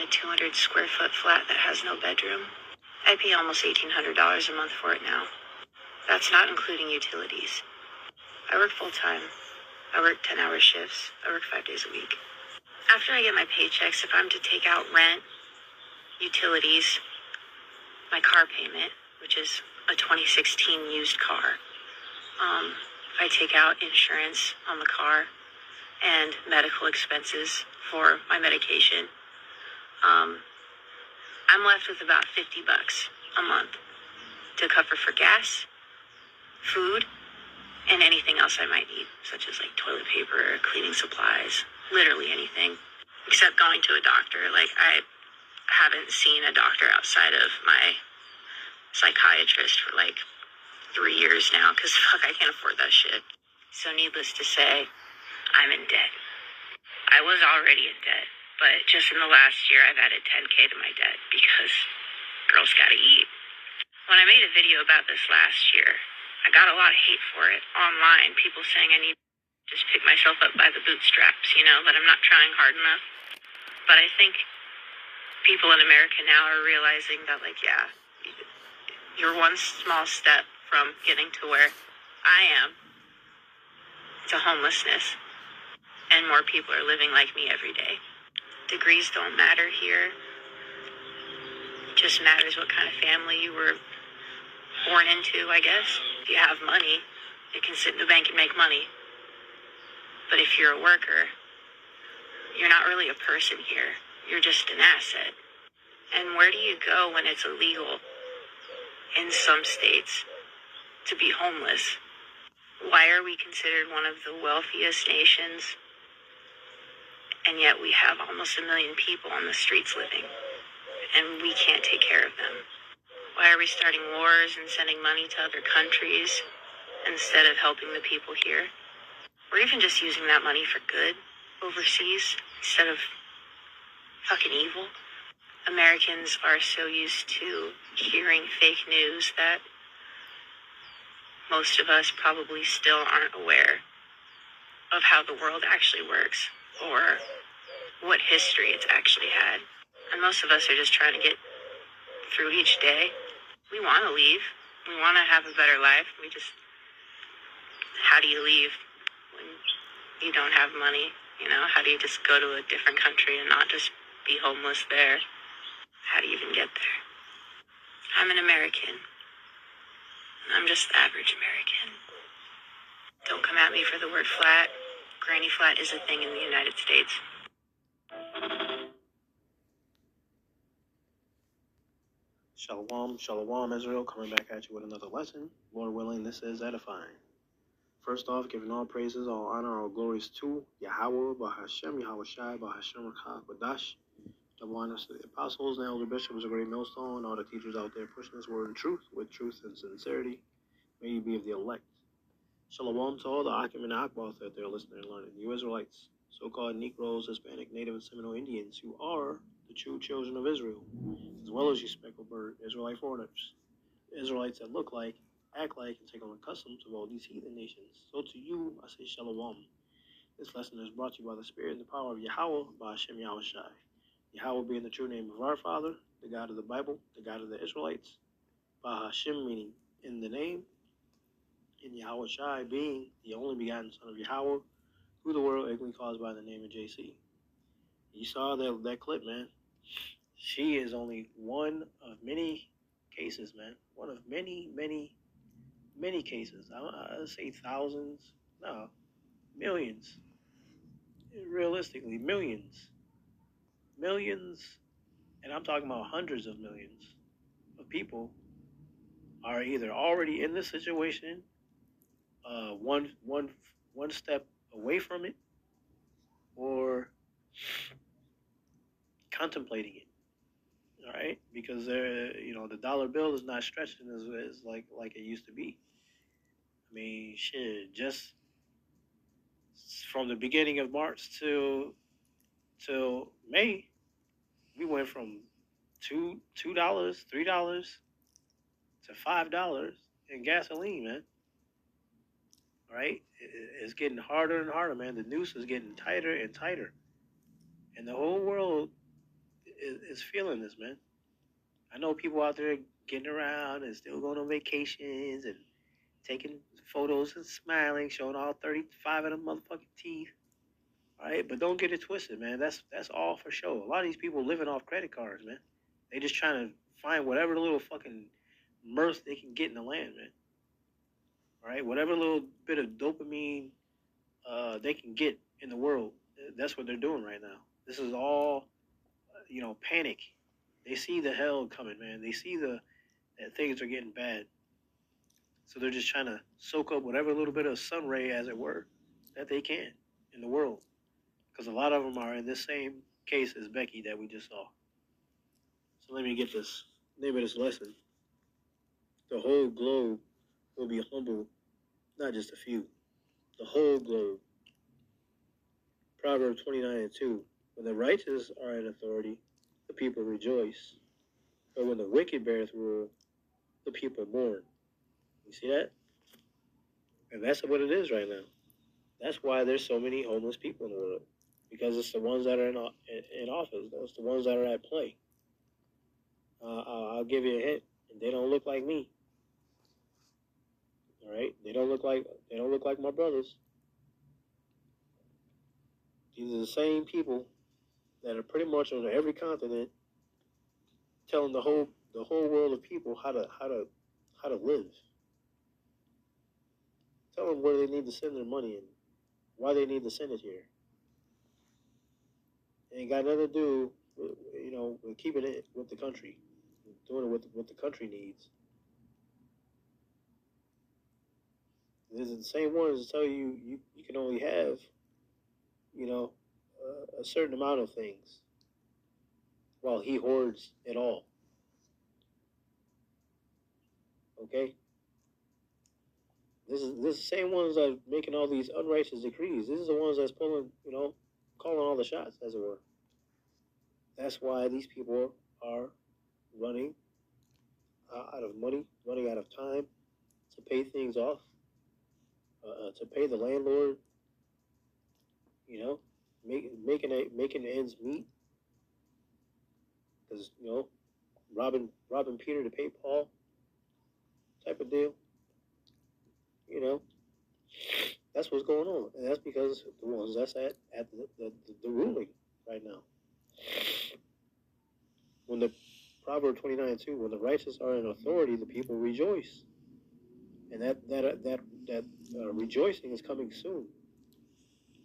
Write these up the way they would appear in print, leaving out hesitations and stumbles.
200 square foot flat that has no bedroom. I pay almost $1,800 a month for it now. That's not including utilities. I work full time. I work 10-hour shifts. I work 5 days a week. After I get my paychecks, if I'm to take out rent, utilities, my car payment, which is a 2016 used car, if I take out insurance on the car and medical expenses for my medication, I'm left with about $50 a month to cover for gas, food, and anything else I might need, such as like toilet paper, cleaning supplies, literally anything, except going to a doctor. Like, I haven't seen a doctor outside of my psychiatrist for like 3 years now, because fuck, I can't afford that shit. So needless to say, I'm in debt. I was already in debt, but just in the last year, I've added $10K to my debt because girls gotta eat. When I made a video about this last year, I got a lot of hate for it online. People saying I need to just pick myself up by the bootstraps, that I'm not trying hard enough. But I think people in America now are realizing that, like, yeah, you're one small step from getting to where I am, to homelessness. And more people are living like me every day. Degrees don't matter here. It just matters what kind of family you were born into, I guess. If you have money, you can sit in the bank and make money. But if you're a worker, you're not really a person here. You're just an asset. And where do you go when it's illegal in some states to be homeless? Why are we considered one of the wealthiest nations, and yet we have almost 1 million people on the streets living, and we can't take care of them? Why are we starting wars and sending money to other countries instead of helping the people here? Or even just using that money for good overseas instead of fucking evil? Americans are so used to hearing fake news that most of us probably still aren't aware of how the world actually works or what history it's actually had. And most of us are just trying to get through each day. We want to leave. We want to have a better life. How do you leave when you don't have money? How do you just go to a different country and not just be homeless there? How do you even get there? I'm an American. I'm just the average American. Don't come at me for the word flat. Granny flat is a thing in the United States. Shalom, shalom, Israel, coming back at you with another lesson. Lord willing, this is edifying. First off, giving all praises, all honor, all glories to Yahweh, Bahashem, Yahweh Shai, Bahashem, Rakah, Badash, the one of the apostles, and elder bishops, a great millstone, all the teachers out there pushing this word in truth, with truth and sincerity. May you be of the elect. Shalom to all the Akim and Akbath out there listening and learning. You Israelites, so-called Negroes, Hispanic, Native, and Seminole Indians, who are the true children of Israel, as well as you speckled bird Israelite foreigners, Israelites that look like, act like, and take on the customs of all these heathen nations. So to you, I say Shalom. This lesson is brought to you by the Spirit and the power of Yahweh, by Hashem Yahweh Shai. Yahweh being the true name of our Father, the God of the Bible, the God of the Israelites, by Hashem meaning in the name, and Yahweh Shai being the only begotten Son of Yahweh, who the world ignorantly calls by the name of JC. You saw that clip, man. She is only one of many cases, man. One of many, many, many cases. I say thousands. No, millions. Realistically, millions. Millions, and I'm talking about hundreds of millions of people are either already in this situation, one step away from it, or contemplating it. All right, because the dollar bill is not stretching as like it used to be. I mean, shit, just from the beginning of March till May, we went from $2, $3 to $5 in gasoline, man. All right, it's getting harder and harder, man. The noose is getting tighter and tighter, and the whole world is feeling this, man. I know people out there getting around and still going on vacations and taking photos and smiling, showing all 35 of them motherfucking teeth. All right, but don't get it twisted, man. That's all for show. A lot of these people living off credit cards, man. They just trying to find whatever little fucking mirth they can get in the land, man. All right, whatever little bit of dopamine they can get in the world. That's what they're doing right now. This is all, panic. They see the hell coming, man. They see that things are getting bad. So they're just trying to soak up whatever little bit of sun ray, as it were, that they can in the world. Because a lot of them are in this same case as Becky that we just saw. So let me get this name of this lesson. The whole globe will be humble, not just a few. The whole globe. Proverbs 29:2. When the righteous are in authority, the people rejoice. But when the wicked beareth rule, the people mourn. You see that? And that's what it is right now. That's why there's so many homeless people in the world. Because it's the ones that are in office. It's the ones that are at play. I'll give you a hint. They don't look like me. All right? They don't look like my brothers. These are the same people that are pretty much on every continent telling the whole world of people how to live. Tell them where they need to send their money and why they need to send it here. It ain't got nothing to do with keeping it with the country, doing it with what the country needs. These are the same ones that tell you can only have, a certain amount of things, while he hoards it all. Okay. This is the same ones that are making all these unrighteous decrees. These are the ones that's pulling, calling all the shots, as it were. That's why these people are running out of money, running out of time to pay things off, to pay the landlord. Making ends meet. Because robbing Peter to pay Paul, type of deal. That's what's going on, and that's because the ones that's at the ruling right now. When the Proverbs 29:2, when the righteous are in authority, the people rejoice, and that rejoicing is coming soon,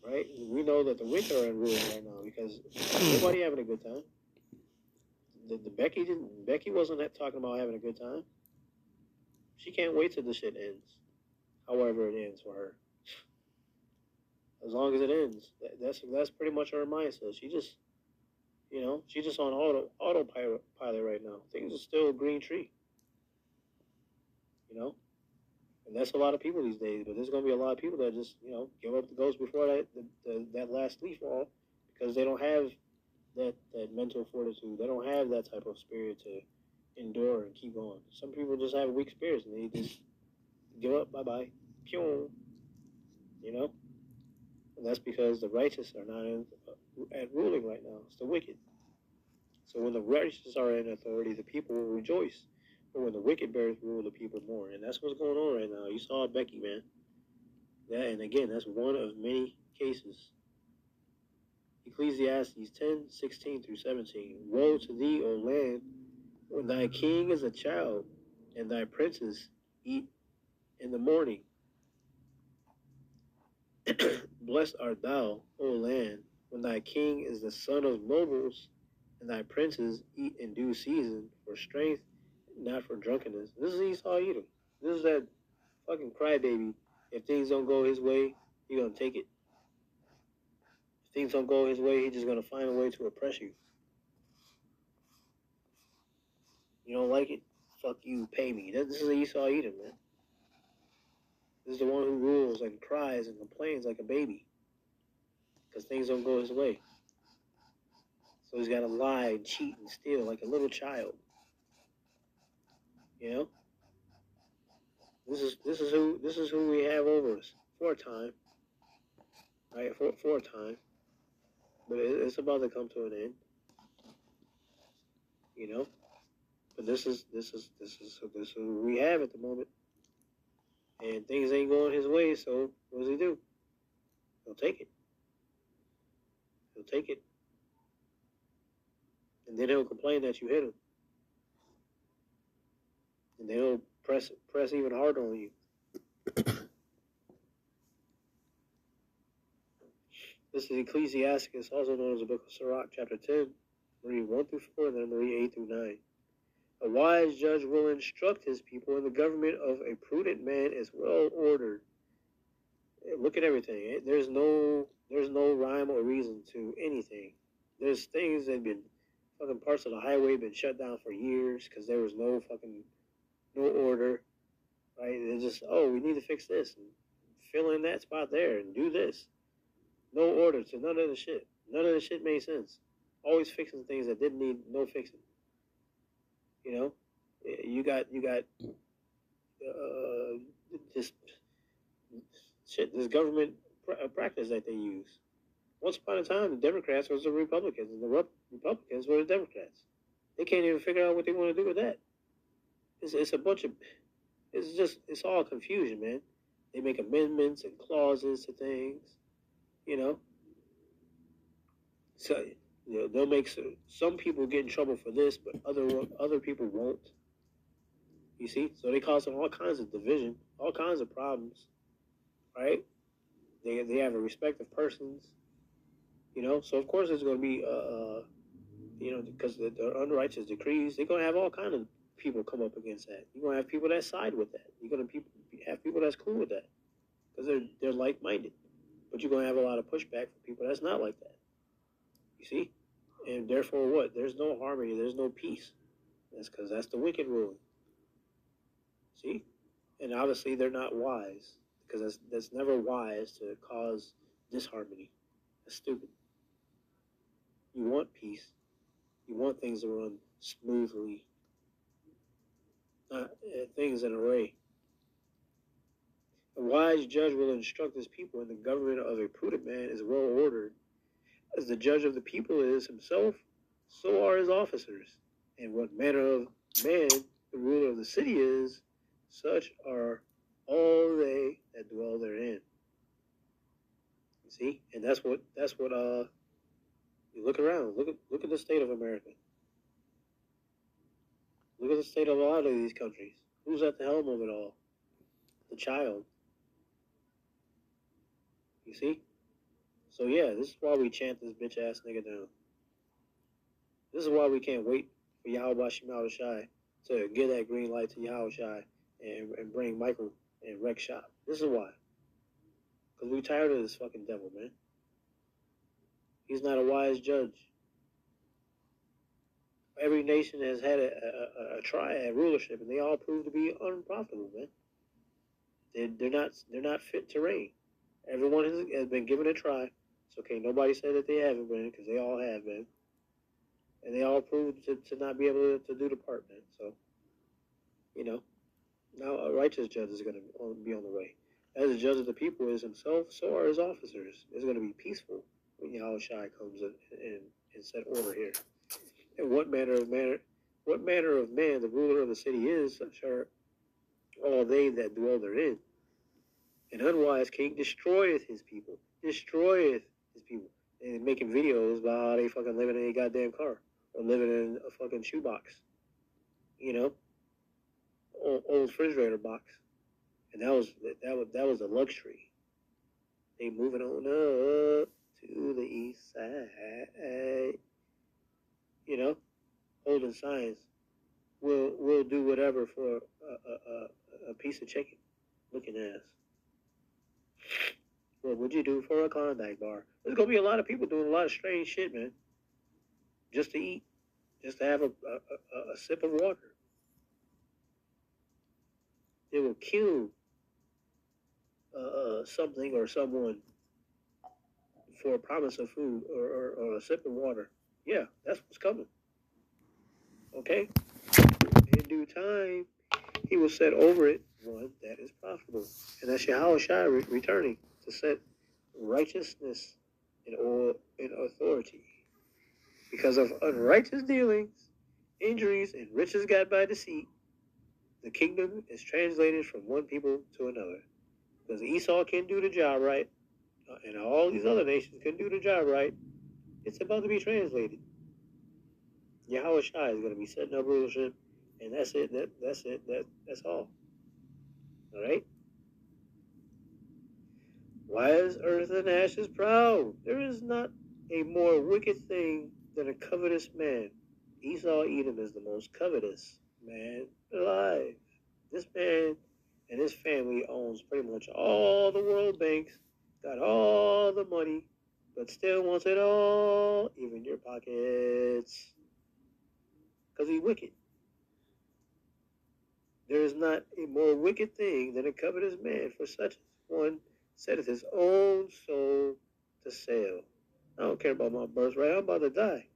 right? We know that the wicked are in ruling right now because nobody having a good time. Becky wasn't talking about having a good time. She can't wait till the shit ends, however it ends for her. As long as it ends, that's pretty much her mindset. She just, she's just on autopilot right now. Things are still a green tree, and that's a lot of people these days. But there's gonna be a lot of people that just, give up the ghost before that last leaf fall, because they don't have that mental fortitude. They don't have that type of spirit to endure and keep going. Some people just have weak spirits and they just give up. Bye bye, pew. And that's because the righteous are not at ruling right now. It's the wicked. So when the righteous are in authority, the people will rejoice. But when the wicked bears rule, the people mourn. And that's what's going on right now. You saw Becky, man. And again, that's one of many cases. Ecclesiastes 10:16-17. Woe to thee, O land, when thy king is a child, and thy princes eat in the morning. Blessed art thou, O land, when thy king is the son of nobles, and thy princes eat in due season, for strength, not for drunkenness. This is Esau Edom. This is that fucking crybaby. If things don't go his way, he's gonna take it. If things don't go his way, he's just gonna find a way to oppress you. You don't like it? Fuck you, pay me. This is Esau Edom, man. This is the one who rules and cries and complains like a baby because things don't go his way. So he's got to lie and cheat and steal like a little child. This is who we have over us for a time, right? For a time, but it's about to come to an end. you know. But this is what we have at the moment, and things ain't going his way. So what does he do? He'll take it. He'll take it, and then he'll complain that you hit him, and then he'll press even harder on you. This is Ecclesiasticus, also known as the Book of Sirach, chapter 10, read 1 through 4, and then read 8 through 9. A wise judge will instruct his people, and the government of a prudent man is well ordered. Look at everything. There's no rhyme or reason to anything. There's things that have been fucking parts of the highway been shut down for years because there was no order, right? It's just, oh, we need to fix this and fill in that spot there and do this. No order to none of the shit. None of the shit made sense. Always fixing things that didn't need no fixing. You know, you got this shit, this government practice that they use. Once upon a time, the Democrats was the Republicans, and the Republicans were the Democrats. They can't even figure out what they want to do with that. It's a bunch of, it's all confusion, man. They make amendments and clauses to things, you know. So, you know, they'll make some people get in trouble for this, but other people won't. You see, so they cause them all kinds of division, all kinds of problems, right? They have a respect of persons, you know. So of course there's going to be, you know, because the unrighteous decrees, they're going to have all kinds of people come up against that. You're going to have people that side with that. You're going to have people that's cool with that because they're like-minded. But you're going to have a lot of pushback from people that's not like that. You see? And therefore what? There's no harmony. There's no peace. That's because that's the wicked ruling. See? And obviously they're not wise because that's never wise to cause disharmony. That's stupid. You want peace. You want things to run smoothly. Not things in array. A wise judge will instruct his people, and the government of a prudent man is well ordered. As the judge of the people is himself, so are his officers. And what manner of man the ruler of the city is, such are all they that dwell therein. You see? And that's what you look around. Look at the state of America. Look at the state of a lot of these countries. Who's at the helm of it all? The child. You see? So yeah, this is why we chant this bitch ass nigga down. This is why we can't wait for Yahweh Shema Shai to give that green light to Yahweh Shai and bring Michael and wreck shop. This is why. Because we tired of this fucking devil, man. He's not a wise judge. Every nation has had a triad rulership, and they all prove to be unprofitable, man. They're not fit to reign. Everyone has been given a try. It's okay. Nobody said that they haven't been, because they all have been, and they all proved to not be able to do the part, man. So, you know, now a righteous judge is going to be on the way. As the judge of the people is himself, so are his officers. It's going to be peaceful when Yahweh Shai comes in and set order here. And what manner of man the ruler of the city is, such are all they that dwell therein. An unwise king destroyeth his people. And making videos about how they fucking living in a goddamn car or living in a fucking shoebox. You know? Old refrigerator box. And that was a luxury. They moving on up to the east side. You know, holding signs. We'll do whatever for a piece of chicken. Looking ass. What would you do for a Klondike bar? There's gonna be a lot of people doing a lot of strange shit, man. Just to eat, just to have a sip of water. They will kill something or someone for a promise of food or a sip of water. Yeah, that's what's coming. Okay? In due time, he will set over it one that is profitable. And that's Yahweh Shai returning to set righteousness in authority. Because of unrighteous dealings injuries and riches got by deceit, the kingdom is translated from one people to another. Because Esau can do the job right, and all these other nations can do the job right, it's about to be translated. Yahweh Shai is going to be setting up rulership, and that's it. That's all. All right. Why is earth and ashes proud? There is not a more wicked thing than a covetous man. Esau Edom is the most covetous man alive. This man and his family owns pretty much all the world banks, got all the money, but still wants it all, even your pockets. Because he's wicked. There is not a more wicked thing than a covetous man, for such one setteth his own soul to sale. I don't care about my birthright. I'm about to die.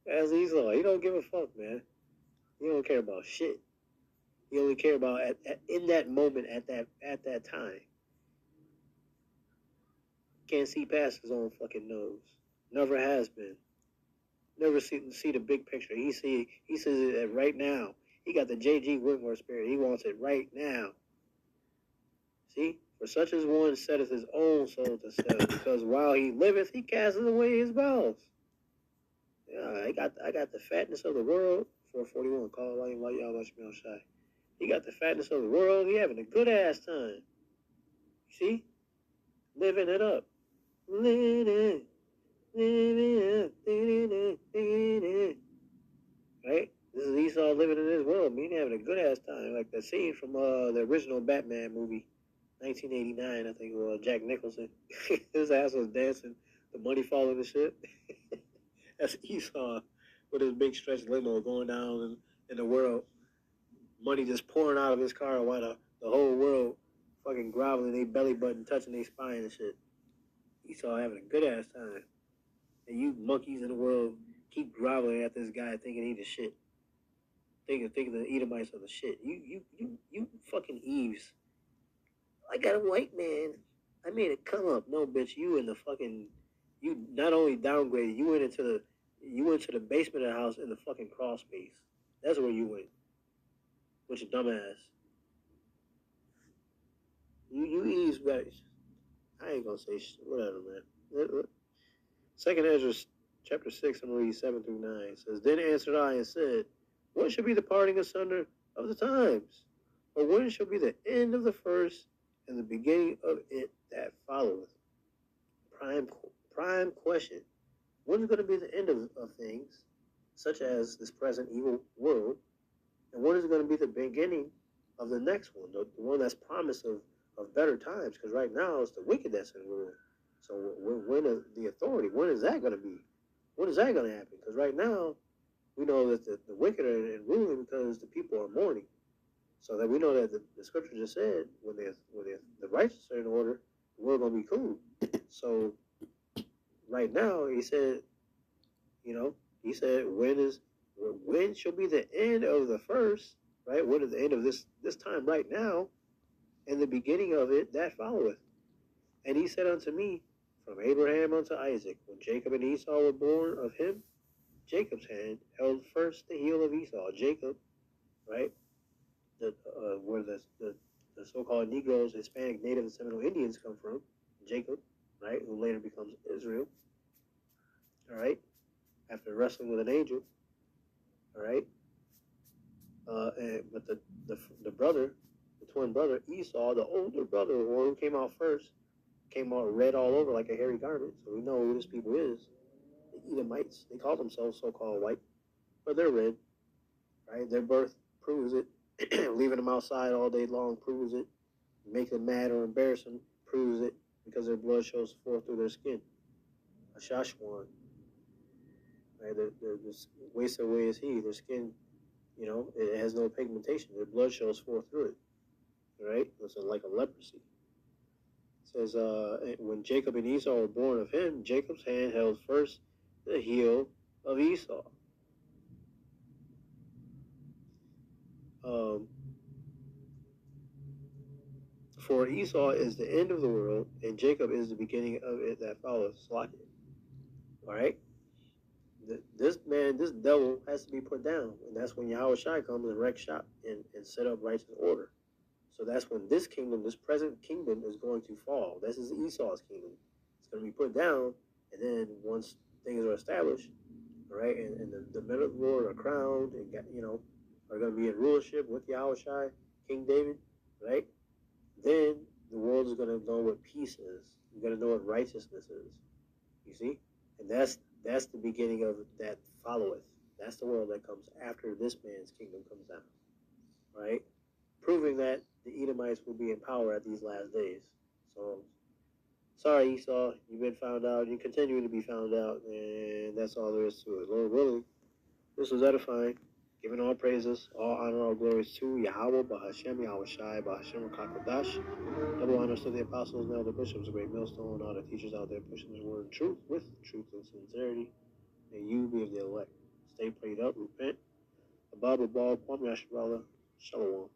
As Esau, he don't give a fuck, man. He don't care about shit. He only care about in that moment, at that time. Can't see past his own fucking nose. Never has been. Never see the big picture. He sees it right now. He got the J.G. Whitmore spirit. He wants it right now. See? For such as one setteth his own soul to sell, because while he liveth, he casteth away his bowels. Yeah, I got the fatness of the world. 441. Call like y'all watch me on shy. He got the fatness of the world. He having a good ass time. See? Living it up. Living it up. Right? This is Esau living in his world. Me having a good ass time. Like the scene from the original Batman movie. 1989, I think it was Jack Nicholson. His ass was dancing, the money falling and shit. That's Esau with his big stretch limo going down in the world. Money just pouring out of his car while the whole world fucking groveling, they belly button, touching their spine and shit. Esau having a good ass time. And you monkeys in the world keep groveling at this guy thinking he the shit. Thinking the Edomites are the shit. You fucking Eves. I got a white man. I made it come up. No, bitch, you not only downgraded, you went to the basement of the house in the fucking crawl space. That's where you went. With your dumbass. You Eves, guys. I ain't gonna say shit. Whatever, man. Second Ezra, chapter 6, I'm gonna read 7 through 9. It says, Then answered I and said, What shall be the parting asunder of the times? Or when shall be the end of the first and the beginning of it that followeth? Prime question. When is going to be the end of things, such as this present evil world? And when is going to be the beginning of the next one, the one that's promised of better times? Because right now it's the wicked that's in rule. So when is the authority? When is that going to be? When is that going to happen? Because right now we know that the wicked are in ruling because the people are mourning. So that we know that the scripture just said when the righteous are in order, the world gonna be cool. So right now he said, when shall be the end of the first, right? When is the end of this time right now, and the beginning of it that followeth? And he said unto me, from Abraham unto Isaac, when Jacob and Esau were born of him, Jacob's hand held first the heel of Esau. Jacob, right? Where the so-called Negroes, Hispanic, Native, and Seminole Indians come from, Jacob, right, who later becomes Israel, all right, after wrestling with an angel, all right, but the brother, the twin brother, Esau, the older brother, the one who came out first, came out red all over like a hairy garment, so we know who this people is. The Edomites, they call themselves so-called white, but they're red, right? Their birth proves it. Leaving them outside all day long proves it. Make them mad or embarrass them proves it, because their blood shows forth through their skin. A Shashwan. Right? The waist away is he. Their skin, it has no pigmentation. Their blood shows forth through it. Right? It's like a leprosy. It says, when Jacob and Esau were born of him, Jacob's hand held first the heel of Esau. For Esau is the end of the world, and Jacob is the beginning of it that follows. All right? this man, this devil has to be put down. And that's when Yahweh Shai comes and wreck shop and set up righteous order. So that's when this kingdom, this present kingdom, is going to fall. This is Esau's kingdom. It's going to be put down, and then once things are established, right, and the men of the Lord are crowned and are going to be in rulership with Yahweh Shai, King David, right? Then the world is going to know what peace is. You're going to know what righteousness is. You see, and that's the beginning of that followeth. That's the world that comes after this man's kingdom comes down, right? Proving that the Edomites will be in power at these last days. So, sorry, Esau, you've been found out. You continue to be found out, and that's all there is to it. Lord willing, this was edifying. Giving all praises, all honor, all glories to Yahweh, Bahashem, Yahweh Shai, Bahashem, Rakakodash. Double honors to the apostles and elder bishops, a great millstone, all the teachers out there pushing the word of truth with truth and sincerity. May you be of the elect. Stay prayed up, repent. Above, Kwame Ashrala, Shalom.